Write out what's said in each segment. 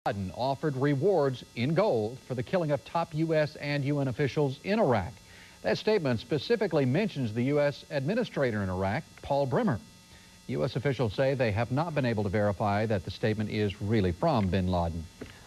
Biden offered rewards in gold for the killing of top U.S. and UN officials in Iraq. That statement specifically mentions the U.S. administrator in Iraq, Paul Bremer. U.S. officials say they have not been able to verify that the statement is really from bin Laden.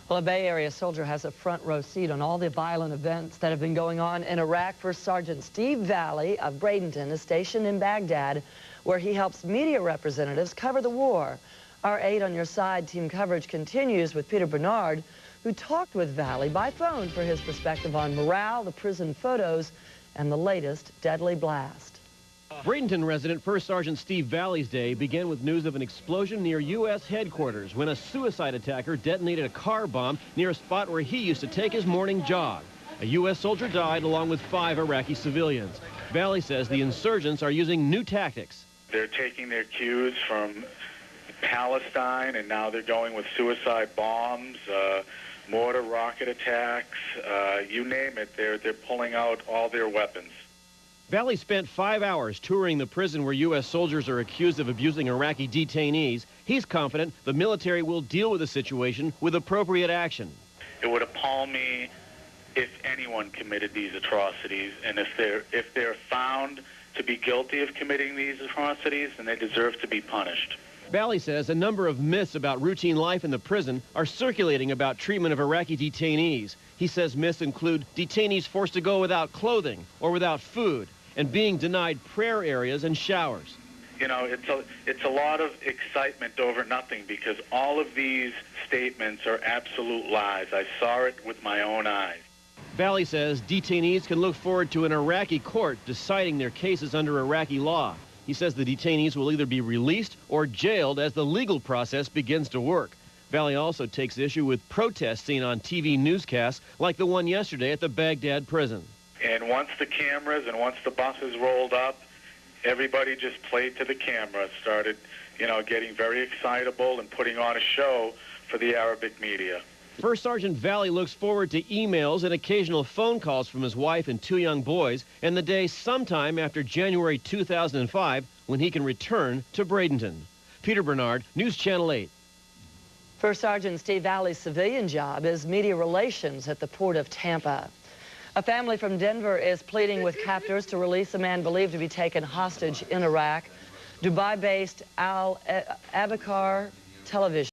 Well, a Bay Area soldier has a front row seat on all the violent events that have been going on in Iraq. First Sergeant Steve Valley of Bradenton is stationed in Baghdad, where he helps media representatives cover the war. Our 8 on Your Side team coverage continues with Peter Bernard, who talked with Valley by phone for his perspective on morale, the prison photos, and the latest deadly blast. Bradenton resident First Sergeant Steve Valley's day began with news of an explosion near U.S. headquarters when a suicide attacker detonated a car bomb near a spot where he used to take his morning jog. A U.S. soldier died along with 5 Iraqi civilians. Valley says the insurgents are using new tactics. They're taking their cues from Palestine, and now they're going with suicide bombs, mortar rocket attacks, you name it. They're pulling out all their weapons. Valley spent 5 hours touring the prison where U.S. soldiers are accused of abusing Iraqi detainees. He's confident the military will deal with the situation with appropriate action. It would appall me if anyone committed these atrocities, and if they're found to be guilty of committing these atrocities, then they deserve to be punished. Valley says a number of myths about routine life in the prison are circulating about treatment of Iraqi detainees. He says myths include detainees forced to go without clothing or without food and being denied prayer areas and showers. You know, it's a lot of excitement over nothing, because all of these statements are absolute lies. I saw it with my own eyes. Valley says detainees can look forward to an Iraqi court deciding their cases under Iraqi law. He says the detainees will either be released or jailed as the legal process begins to work. Valley also takes issue with protests seen on TV newscasts like the one yesterday at the Baghdad prison. And once the cameras and once the buses rolled up, everybody just played to the camera, started, getting very excitable and putting on a show for the Arabic media. First Sergeant Valley looks forward to emails and occasional phone calls from his wife and 2 young boys, and the day sometime after January 2005 when he can return to Bradenton. Peter Bernard, News Channel 8. First Sergeant Steve Valley's civilian job is media relations at the Port of Tampa. A family from Denver is pleading with captors to release a man believed to be taken hostage in Iraq. Dubai-based Al Abakar Television